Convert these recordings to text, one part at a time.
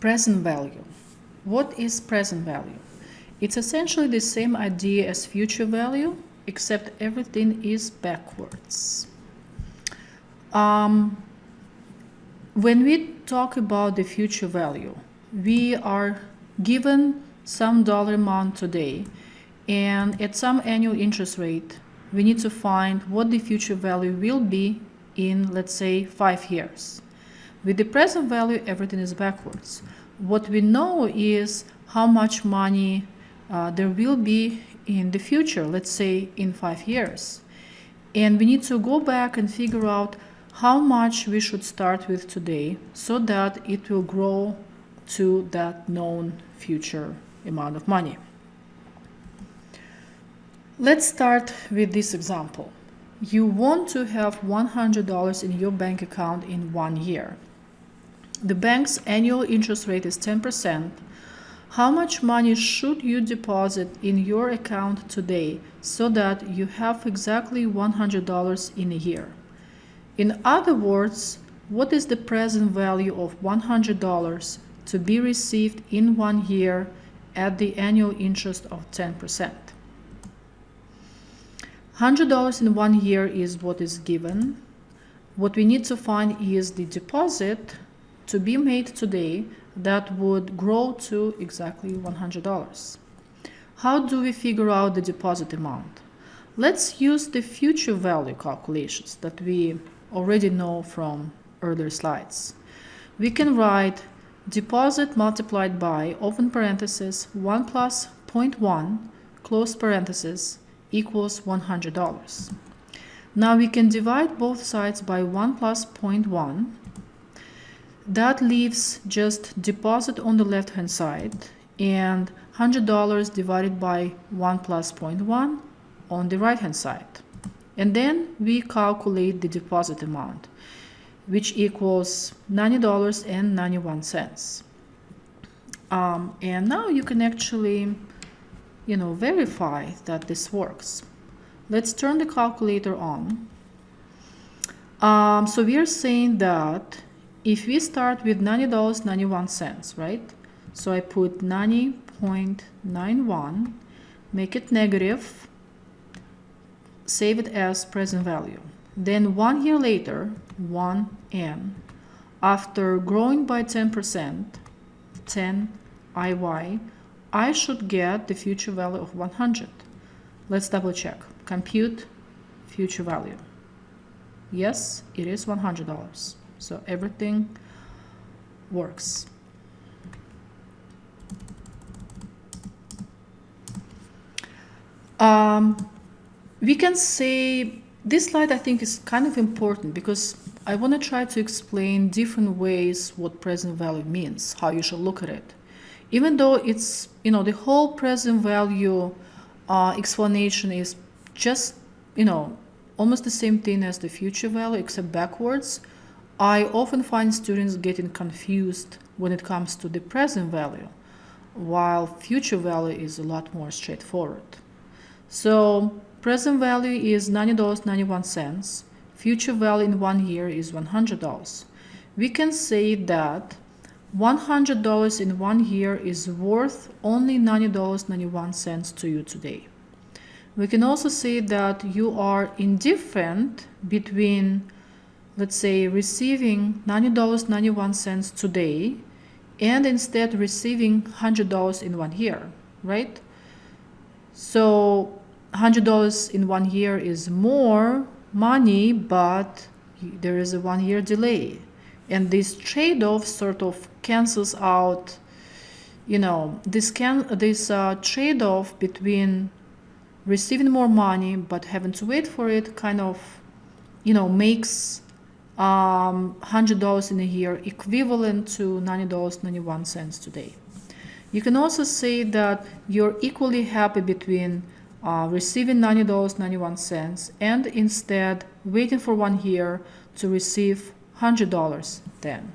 Present value. What is present value? It's essentially the same idea as future value, except everything is backwards. When we talk about the future value, we are given some dollar amount today, and at some annual interest rate, we need to find what the future value will be in, let's say, 5 years. With the present value, everything is backwards. What we know is how much money there will be in the future, let's say in 5 years. And we need to go back and figure out how much we should start with today so that it will grow to that known future amount of money. Let's start with this example. You want to have $100 in your bank account in 1 year. The bank's annual interest rate is 10%. How much money should you deposit in your account today so that you have exactly $100 in a year? In other words, what is the present value of $100 to be received in 1 year at the annual interest of 10%? $100 in 1 year is what is given. What we need to find is the deposit to be made today that would grow to exactly $100. How do we figure out the deposit amount? Let's use the future value calculations that we already know from earlier slides. We can write deposit multiplied by, open parenthesis, 1 plus 0.1, close parenthesis, equals $100. Now we can divide both sides by 1 plus 0.1. That leaves just deposit on the left-hand side and $100 divided by 1 plus 0.1 on the right-hand side. And then we calculate the deposit amount, which equals $90.91. And now you can actually, verify that this works. Let's turn the calculator on. So we are saying that if we start with $90.91, right? So I put 90.91, make it negative, save it as present value. Then 1 year later, 1n, after growing by 10%, 10 IY, I should get the future value of 100. Let's double check. Compute future value. Yes, it is $100. So everything works. We can say this slide I think is kind of important because I want to try to explain different ways what present value means, how you should look at it. Even though it's, the whole present value explanation is just, almost the same thing as the future value except backwards, I often find students getting confused when it comes to the present value, while future value is a lot more straightforward. So present value is $90.91. Future value in 1 year is $100. We can say that $100 in 1 year is worth only $90.91 to you today. We can also say that you are indifferent between, let's say, receiving $90.91 today and instead receiving $100 in 1 year, right? So $100 in 1 year is more money, but there is a 1 year delay. And this trade-off sort of cancels out, this trade-off between receiving more money but having to wait for it kind of, makes $100 in a year equivalent to $90.91 today. You can also say that you're equally happy between receiving $90.91 and instead waiting for 1 year to receive $100 then.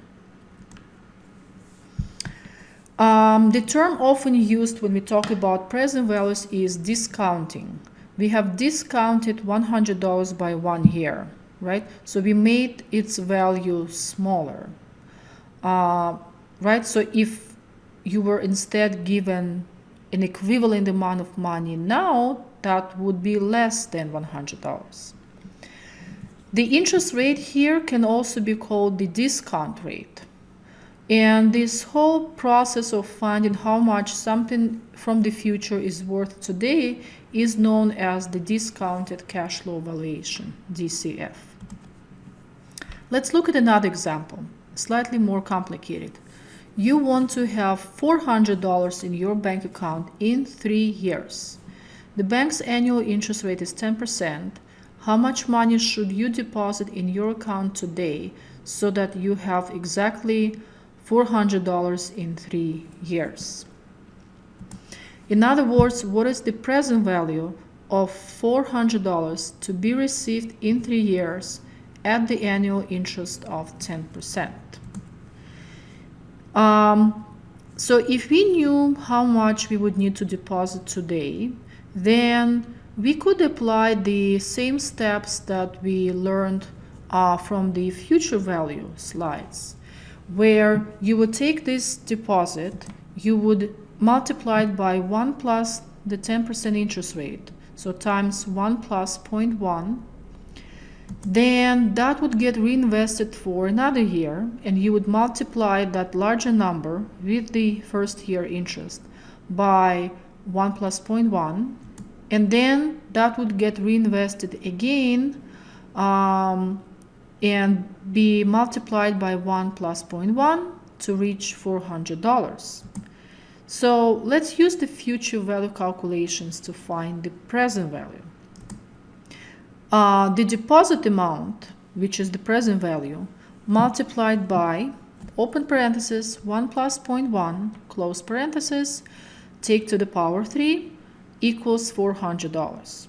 The term often used when we talk about present values is discounting. We have discounted $100 by 1 year, right? So we made its value smaller. right? So if you were instead given an equivalent amount of money now, that would be less than $100. The interest rate here can also be called the discount rate. And this whole process of finding how much something from the future is worth today is known as the discounted cash flow valuation, DCF. Let's look at another example, slightly more complicated. You want to have $400 in your bank account in 3 years. The bank's annual interest rate is 10%. How much money should you deposit in your account today so that you have exactly $400 in 3 years? In other words, what is the present value of $400 to be received in 3 years at the annual interest of 10%? So if we knew how much we would need to deposit today, then we could apply the same steps that we learned from the future value slides, where you would take this deposit, you would multiply it by 1 plus the 10% interest rate, so times 1 plus 0.1, then that would get reinvested for another year, and you would multiply that larger number with the first year interest by 1 plus 0.1, and then that would get reinvested again and be multiplied by 1 plus 0.1 to reach $400. So let's use the future value calculations to find the present value. The deposit amount, which is the present value, multiplied by, open parenthesis, 1 plus 0.1, close parenthesis, take to the power 3, equals $400.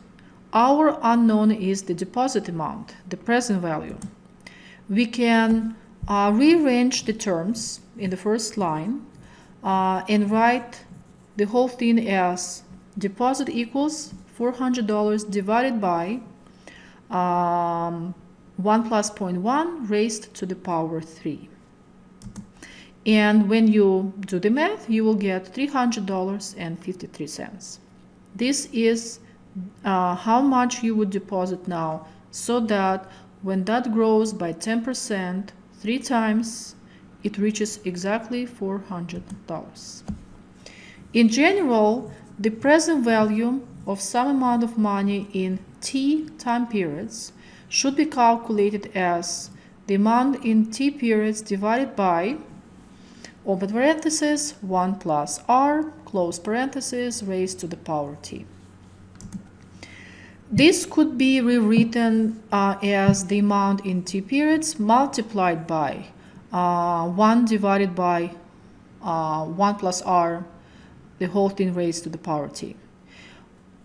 Our unknown is the deposit amount, the present value. We can rearrange the terms in the first line and write the whole thing as deposit equals $400 divided by 1 plus 0.1 raised to the power 3. And when you do the math, you will get $300.53. This is how much you would deposit now, so that when that grows by 10%, 3 times, it reaches exactly $400. In general, the present value of some amount of money in T time periods should be calculated as the amount in T periods divided by, open parenthesis, 1 plus R, close parenthesis, raised to the power T. This could be rewritten as the amount in T periods multiplied by 1 divided by 1 plus R, the whole thing raised to the power T.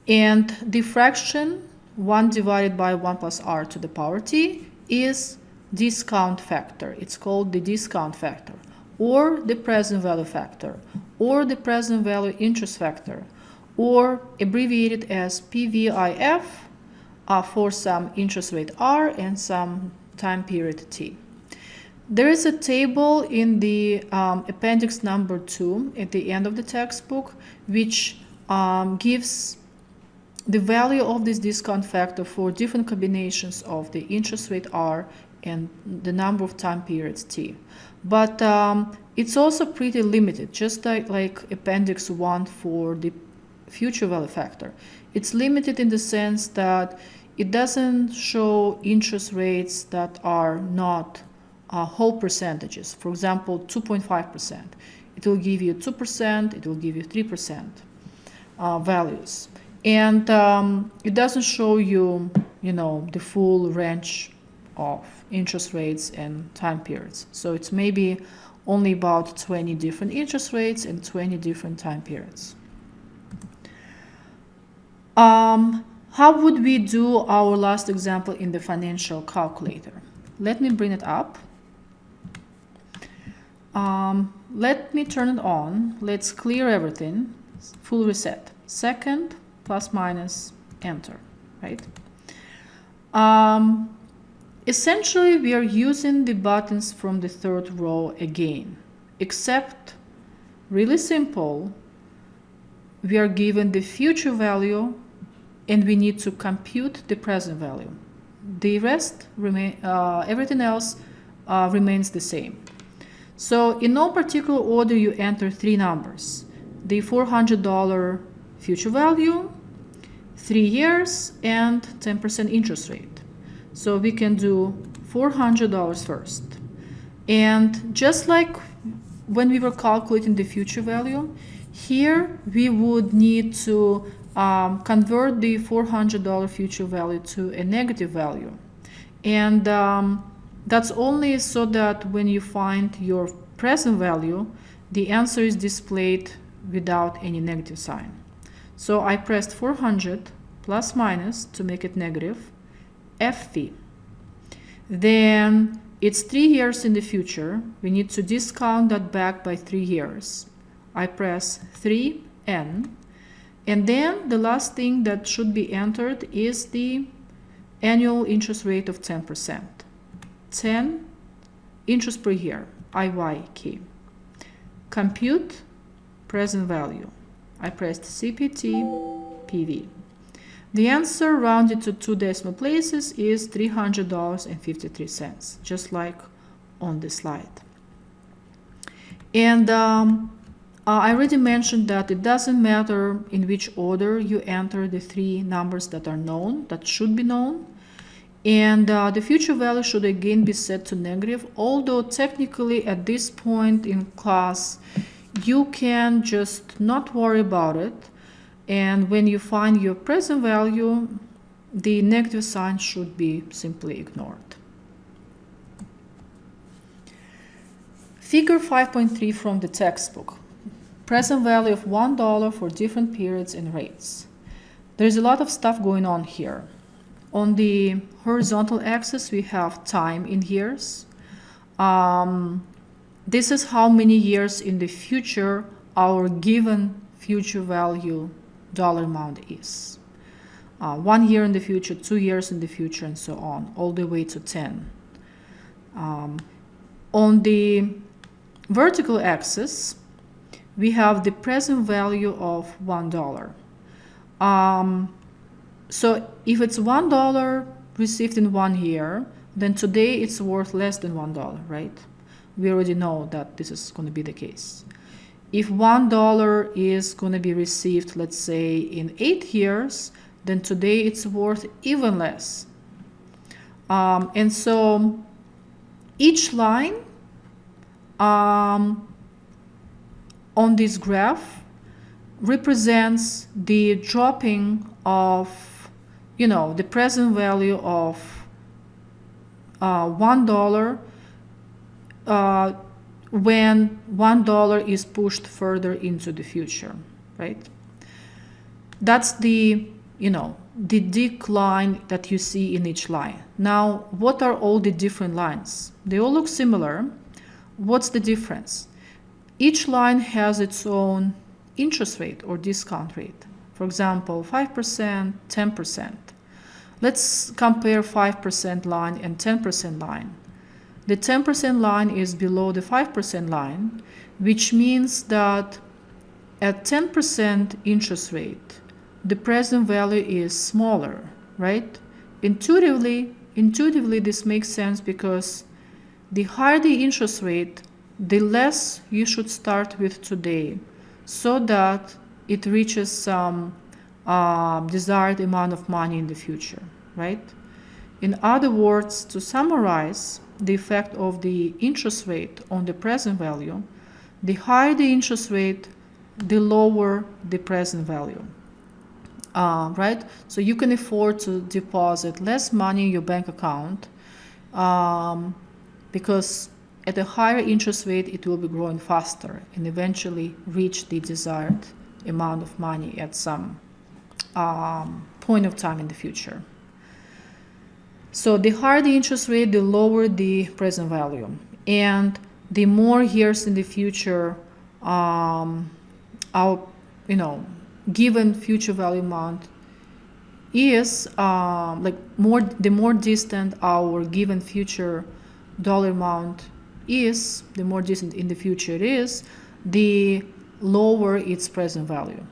And the fraction 1 divided by 1 plus R to the power T is discount factor. It's called the discount factor, or the present value factor, or the present value interest factor, or abbreviated as PVIF for some interest rate R and some time period T. There is a table in the appendix number 2 at the end of the textbook, which gives the value of this discount factor for different combinations of the interest rate R and the number of time periods T. But it's also pretty limited, just like appendix 1 for the future value factor. It's limited in the sense that it doesn't show interest rates that are not whole percentages. For example, 2.5%. It will give you 2%, it will give you 3% values. And it doesn't show you, the full range of interest rates and time periods. So it's maybe only about 20 different interest rates and 20 different time periods. How would we do our last example in the financial calculator? Let me bring it up. Let me turn it on. Let's clear everything. Full reset. Second, plus minus, enter, right? Essentially, we are using the buttons from the third row again. except really simple. We are given the future value and we need to compute the present value. The rest everything else remains the same. So in no particular order, you enter three numbers: the $400 future value, 3 years, and 10% interest rate. So we can do $400 first. And just like when we were calculating the future value, here we would need to convert the $400 future value to a negative value. And that's only so that when you find your present value, the answer is displayed without any negative sign. So I pressed 400 plus minus to make it negative, FV. Then it's 3 years in the future. We need to discount that back by 3 years. I press 3N. And then the last thing that should be entered is the annual interest rate of 10%. 10 interest per year, IYK. Compute present value. I pressed CPT PV. The answer rounded to 2 decimal places is $300.53, just like on the slide. And I already mentioned that it doesn't matter in which order you enter the three numbers that are known, that should be known. And the future value should again be set to negative, although technically at this point in class, you can just not worry about it. And when you find your present value, the negative sign should be simply ignored. Figure 5.3 from the textbook. Present value of $1 for different periods and rates. There's a lot of stuff going on here. On the horizontal axis, we have time in years. This is how many years in the future our given future value dollar amount is. 1 year in the future, 2 years in the future, and so on, all the way to 10. On the vertical axis, we have the present value of $1. So if it's $1 received in 1 year, then today it's worth less than $1, right? We already know that this is going to be the case. If $1 is going to be received, let's say, in 8 years, then today it's worth even less. And so each line on this graph represents the dropping of, the present value of $1 when $1 is pushed further into the future, right? That's the decline that you see in each line. Now, what are all the different lines? They all look similar. What's the difference? Each line has its own interest rate or discount rate. For example, 5%, 10%. Let's compare 5% line and 10% line. The 10% line is below the 5% line, which means that at 10% interest rate, the present value is smaller, right? Intuitively, this makes sense because the higher the interest rate, the less you should start with today so that it reaches some desired amount of money in the future, right? In other words, to summarize the effect of the interest rate on the present value, the higher the interest rate, the lower the present value, right? So you can afford to deposit less money in your bank account because at a higher interest rate, it will be growing faster and eventually reach the desired amount of money at some point of time in the future. So the higher the interest rate, the lower the present value. And the more years in the future our given future value amount is, the more distant our given future dollar amount is, the more distant in the future it is, the lower its present value.